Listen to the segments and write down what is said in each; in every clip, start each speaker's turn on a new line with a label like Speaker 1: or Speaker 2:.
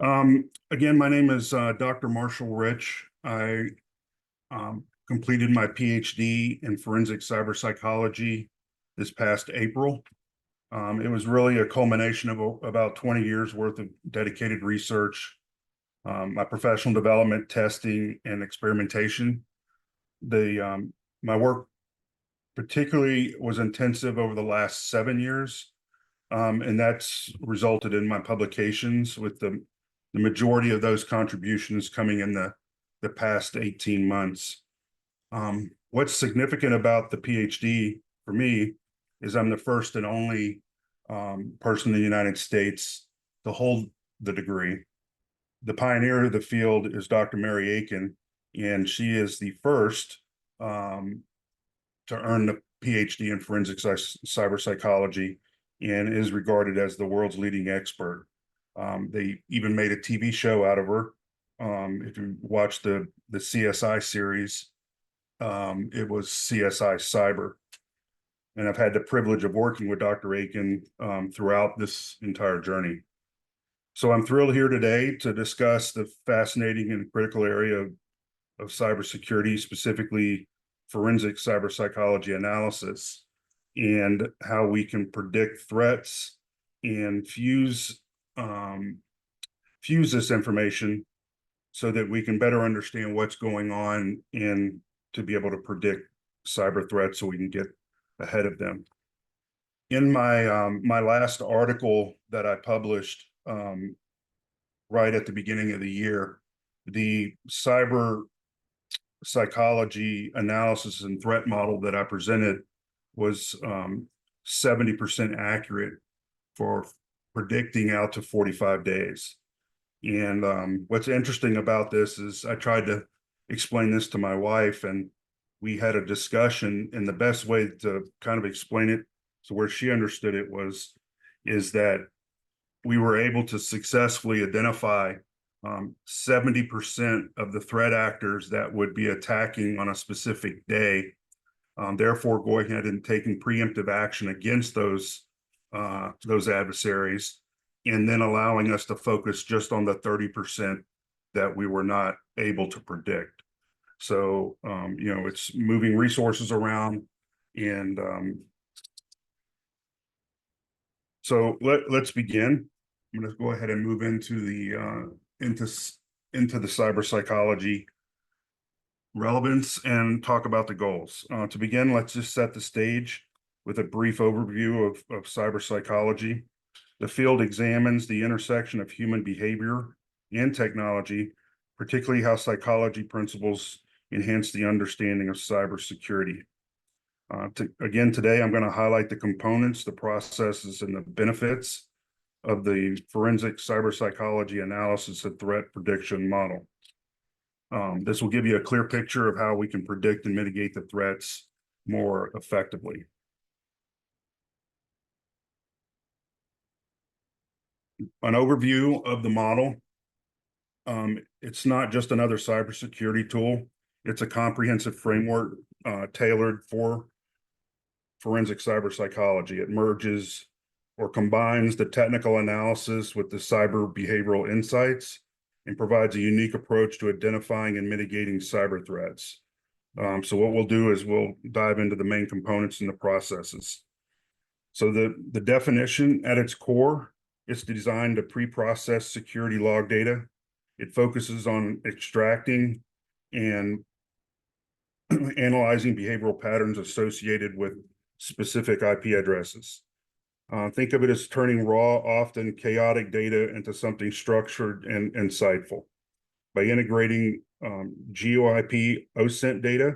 Speaker 1: Again, my name is Dr. Marshall Rich. I completed my PhD in forensic cyber psychology this past April. It was really a culmination of about 20 years worth of dedicated research, my professional development, testing, and experimentation. My work particularly was intensive over the last 7 years, and that's resulted in my publications with the majority of those contributions coming in the past 18 months. What's significant about the PhD for me is I'm the first and only person in the United States to hold the degree. The pioneer of the field is Dr. Mary Aiken, and she is the first to earn the PhD in forensic cyber psychology and is regarded as the world's leading expert. They even made a TV show out of her. If you watch the CSI series, it was CSI Cyber. And I've had the privilege of working with Dr. Aiken throughout this entire journey. So I'm thrilled here today to discuss the fascinating and critical area of cybersecurity, specifically forensic cyber psychology analysis, and how we can predict threats and fuse this information so that we can better understand what's going on and to be able to predict cyber threats so we can get ahead of them. In my last article that I published right at the beginning of the year, the cyber psychology analysis and threat model that I presented was 70% accurate for predicting out to 45 days. And what's interesting about this is I tried to explain this to my wife, and we had a discussion, and the best way to kind of explain it to where she understood it is that we were able to successfully identify 70% of the threat actors that would be attacking on a specific day, therefore going ahead and taking preemptive action against those adversaries, and then allowing us to focus just on the 30% that we were not able to predict. So, it's moving resources around. And so let's begin. I'm going to go ahead and move into the cyber psychology relevance and talk about the goals. To begin, let's just set the stage with a brief overview of cyber psychology. The field examines the intersection of human behavior and technology, particularly how psychology principles enhance the understanding of cybersecurity. Again, today I'm going to highlight the components, the processes, and the benefits of the forensic cyber psychology analysis and threat prediction model. This will give you a clear picture of how we can predict and mitigate the threats more effectively. An overview of the model. It's not just another cybersecurity tool. It's a comprehensive framework tailored for forensic cyber psychology. It merges or combines the technical analysis with the cyber behavioral insights and provides a unique approach to identifying and mitigating cyber threats. So what we'll do is we'll dive into the main components and the processes. So the definition at its core is designed to pre-process security log data. It focuses on extracting and analyzing behavioral patterns associated with specific IP addresses. Think of it as turning raw, often chaotic data into something structured and insightful. By integrating GeoIP OSINT data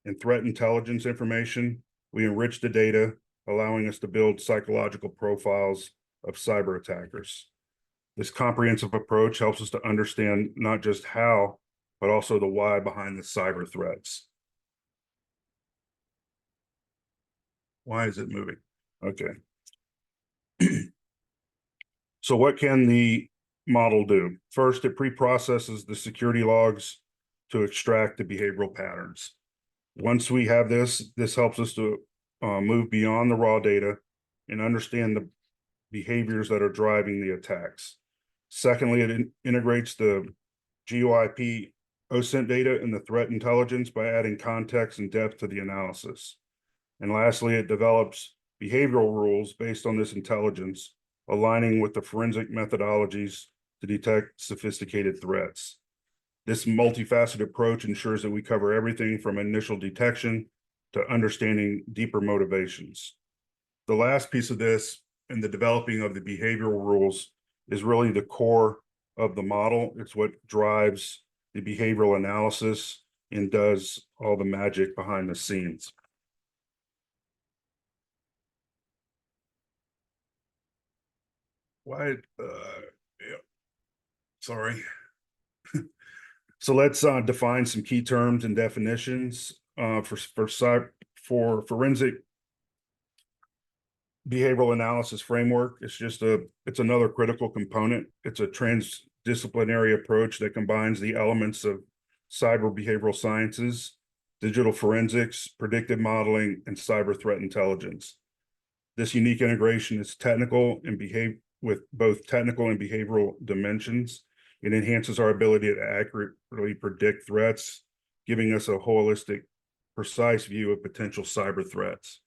Speaker 1: and threat intelligence information, we enrich the data, allowing us to build psychological profiles of cyber attackers. This comprehensive approach helps us to understand not just how, but also the why behind the cyber threats. Why is it moving? Okay. So what can the model do? First, it pre-processes the security logs to extract the behavioral patterns. Once we have this helps us to move beyond the raw data and understand the behaviors that are driving the attacks. Secondly, it integrates the GeoIP OSINT data and the threat intelligence by adding context and depth to the analysis. And lastly, it develops behavioral rules based on this intelligence, aligning with the forensic methodologies to detect sophisticated threats. This multifaceted approach ensures that we cover everything from initial detection to understanding deeper motivations. The last piece of this and the developing of the behavioral rules is really the core of the model. It's what drives the behavioral analysis and does all the magic behind the scenes. Why? Yeah, sorry. So let's define some key terms and definitions for forensic behavioral analysis framework. It's another critical component. It's a transdisciplinary approach that combines the elements of cyber behavioral sciences, digital forensics, predictive modeling, and cyber threat intelligence. This unique integration is technical and with both technical and behavioral dimensions. It enhances our ability to accurately predict threats, giving us a holistic, precise view of potential cyber threats.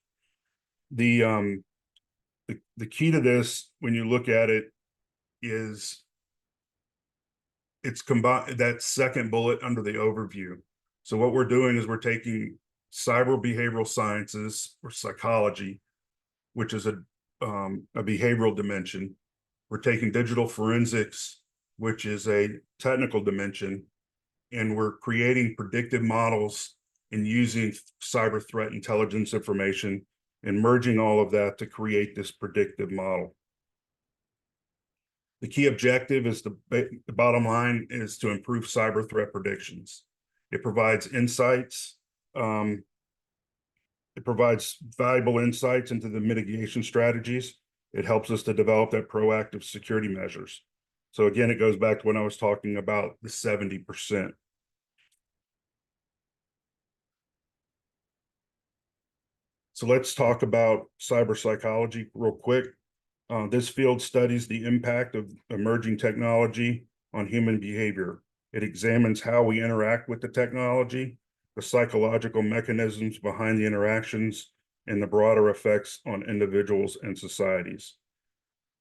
Speaker 1: The key to this, when you look at it, is it's combined that second bullet under the overview. So what we're doing is we're taking cyber behavioral sciences or psychology, which is a behavioral dimension. We're taking digital forensics, which is a technical dimension, and we're creating predictive models and using cyber threat intelligence information and merging all of that to create this predictive model. The key objective is the bottom line is to improve cyber threat predictions. It provides insights. It provides valuable insights into the mitigation strategies. It helps us to develop that proactive security measures. So again, it goes back to when I was talking about the 70%. So let's talk about cyber psychology real quick. This field studies the impact of emerging technology on human behavior. It examines how we interact with the technology, the psychological mechanisms behind the interactions, and the broader effects on individuals and societies.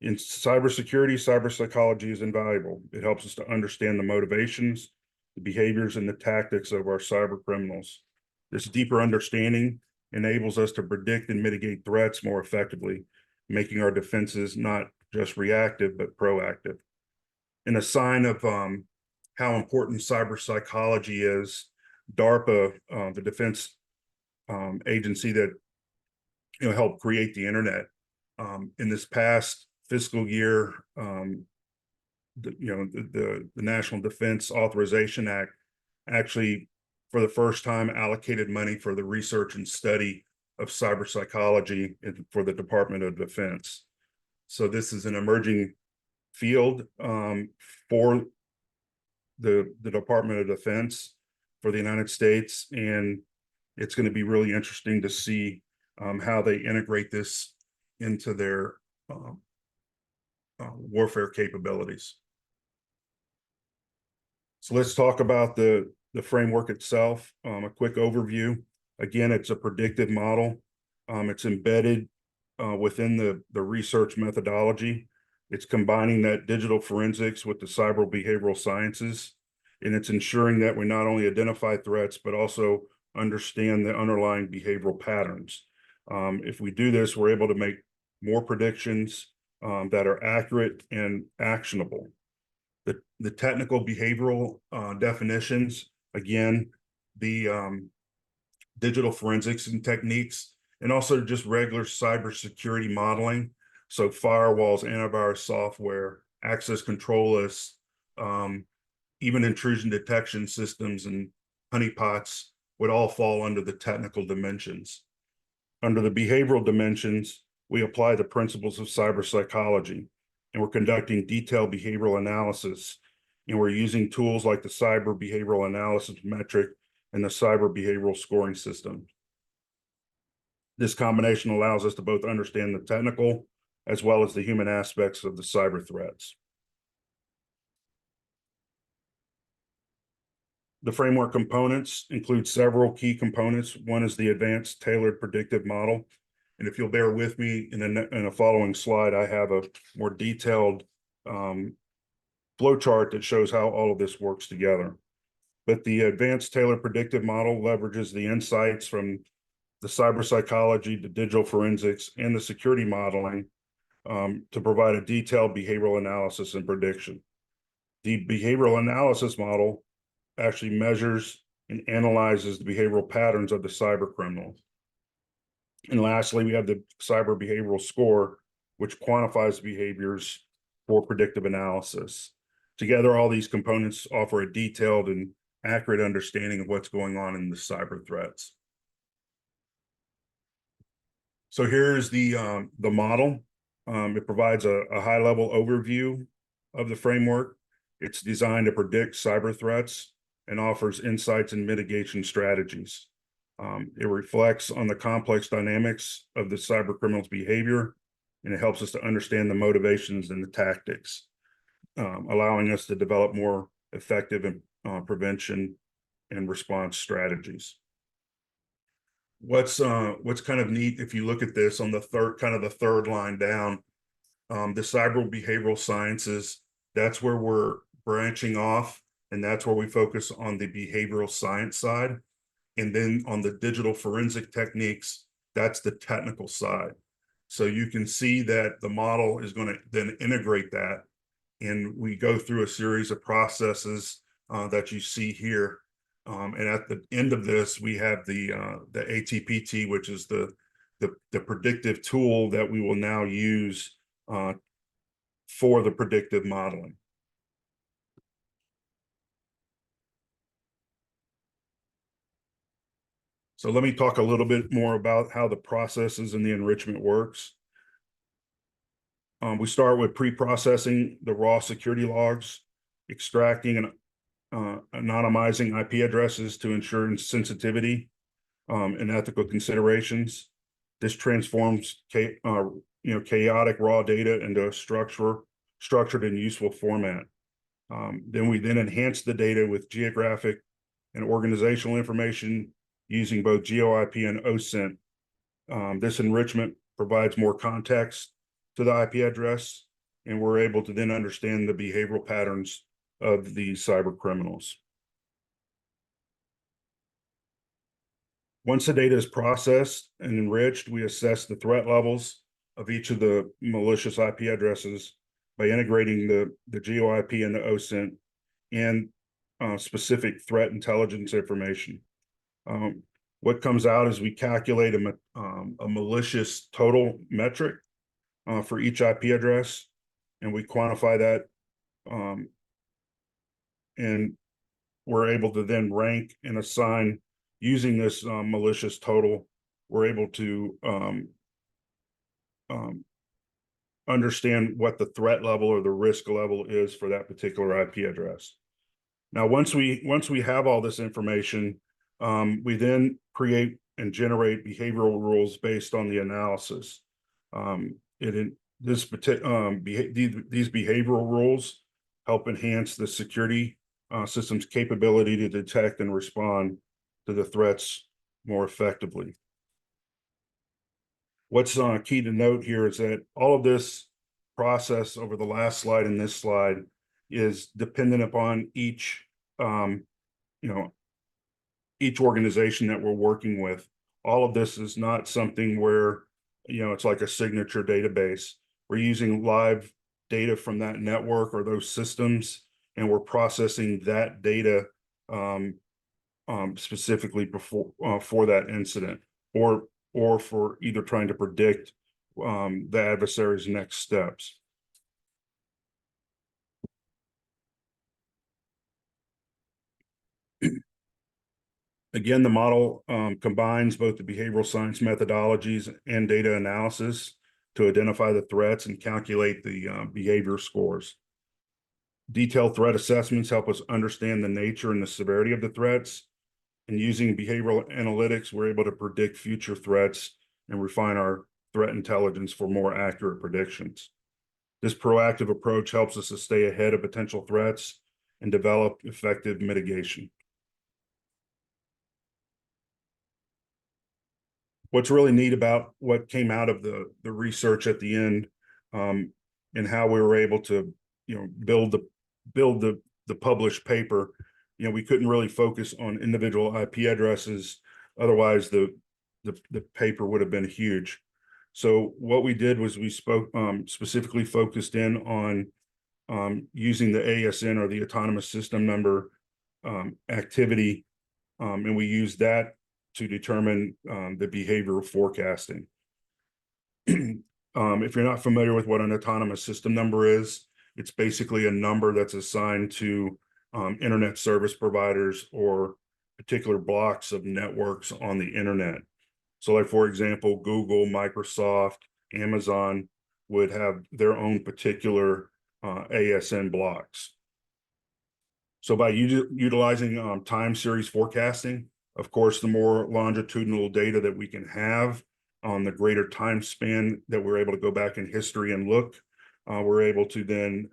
Speaker 1: In cybersecurity, cyber psychology is invaluable. It helps us to understand the motivations, the behaviors, and the tactics of our cyber criminals. This deeper understanding enables us to predict and mitigate threats more effectively, making our defenses not just reactive, but proactive. And a sign of how important cyber psychology is, DARPA, the defense agency that helped create the internet, in this past fiscal year, the National Defense Authorization Act actually, for the first time, allocated money for the research and study of cyber psychology for the Department of Defense. So this is an emerging field for the Department of Defense for the United States, and it's going to be really interesting to see how they integrate this into their warfare capabilities. So let's talk about the framework itself. A quick overview. Again, it's a predictive model. It's embedded within the research methodology. It's combining that digital forensics with the cyber behavioral sciences, and it's ensuring that we not only identify threats, but also understand the underlying behavioral patterns. If we do this, we're able to make more predictions that are accurate and actionable. The technical behavioral definitions, again, the digital forensics and techniques, and also just regular cybersecurity modeling. So firewalls, antivirus software, access control lists, even intrusion detection systems and honeypots would all fall under the technical dimensions. Under the behavioral dimensions, we apply the principles of cyber psychology, and we're conducting detailed behavioral analysis, and we're using tools like the cyber behavioral analysis metric and the cyber behavioral scoring system. This combination allows us to both understand the technical as well as the human aspects of the cyber threats. The framework components include several key components. One is the advanced tailored predictive model. And if you'll bear with me in a following slide, I have a more detailed flow chart that shows how all of this works together. But the advanced tailored predictive model leverages the insights from the cyber psychology, the digital forensics, and the security modeling to provide a detailed behavioral analysis and prediction. The behavioral analysis model actually measures and analyzes the behavioral patterns of the cyber criminal. And lastly, we have the cyber behavioral score, which quantifies behaviors for predictive analysis. Together, all these components offer a detailed and accurate understanding of what's going on in the cyber threats. So here's the model. It provides a high-level overview of the framework. It's designed to predict cyber threats and offers insights and mitigation strategies. It reflects on the complex dynamics of the cyber criminal's behavior, and it helps us to understand the motivations and the tactics, allowing us to develop more effective prevention and response strategies. What's kind of neat, if you look at this on the third line down, the cyber behavioral sciences, that's where we're branching off, and that's where we focus on the behavioral science side. And then on the digital forensic techniques, that's the technical side. So you can see that the model is going to then integrate that. And we go through a series of processes that you see here. And at the end of this, we have the ATPT, which is the predictive tool that we will now use for the predictive modeling. So let me talk a little bit more about how the processes and the enrichment works. We start with pre-processing the raw security logs, extracting and anonymizing IP addresses to ensure sensitivity and ethical considerations. This transforms chaotic raw data into a structured and useful format. Then we enhance the data with geographic and organizational information using both GeoIP and OSINT. This enrichment provides more context to the IP address, and we're able to then understand the behavioral patterns of the cyber criminals. Once the data is processed and enriched, we assess the threat levels of each of the malicious IP addresses by integrating the GeoIP and the OSINT and specific threat intelligence information. What comes out is we calculate a malicious total metric for each IP address, and we quantify that, and we're able to then rank and assign using this malicious total. We're able to understand what the threat level or the risk level is for that particular IP address. Now, once we have all this information, we then create and generate behavioral rules based on the analysis. These behavioral rules help enhance the security system's capability to detect and respond to the threats more effectively. What's key to note here is that all of this process over the last slide and this slide is dependent upon each organization that we're working with. All of this is not something where, it's like a signature database. We're using live data from that network or those systems, and we're processing that data specifically for that incident, or for either trying to predict the adversary's next steps. Again, the model combines both the behavioral science methodologies and data analysis to identify the threats and calculate the behavior scores. Detailed threat assessments help us understand the nature and the severity of the threats. And using behavioral analytics, we're able to predict future threats and refine our threat intelligence for more accurate predictions. This proactive approach helps us to stay ahead of potential threats and develop effective mitigation. what's really neat about what came out of the research at the end, and how we were able to, build the published paper, we couldn't really focus on individual IP addresses. Otherwise, the paper would have been huge. So what we did was we specifically focused in on using the ASN, or the autonomous system number, activity, and we used that to determine the behavioral forecasting. If you're not familiar with what an autonomous system number is, it's basically a number that's assigned to internet service providers or particular blocks of networks on the internet. So like, for example, Google, Microsoft, Amazon would have their own particular ASN blocks. So by utilizing time series forecasting, of course, the more longitudinal data that we can have on the greater time span that we're able to go back in history and look, we're able to then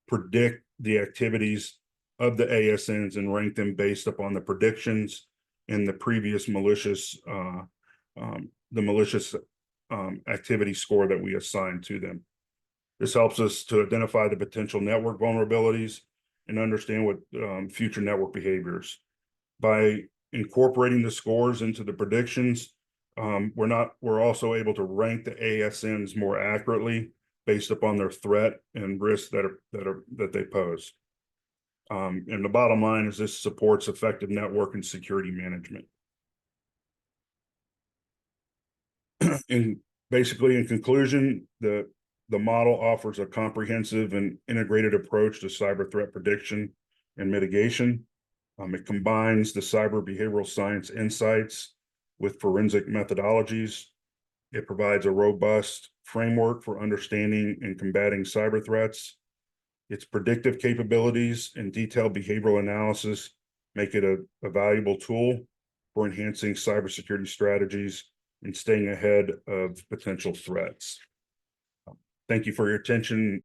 Speaker 1: predict the activities of the ASNs and rank them based upon the predictions and the previous malicious activity score that we assign to them. This helps us to identify the potential network vulnerabilities and understand what future network behaviors. By incorporating the scores into the predictions, we're also able to rank the ASNs more accurately based upon their threat and risks that they pose. And the bottom line is this supports effective network and security management. And basically, in conclusion, the model offers a comprehensive and integrated approach to cyber threat prediction and mitigation. It combines the cyber behavioral science insights with forensic methodologies. It provides a robust framework for understanding and combating cyber threats. Its predictive capabilities and detailed behavioral analysis make it a valuable tool for enhancing cybersecurity strategies and staying ahead of potential threats. Thank you for your attention.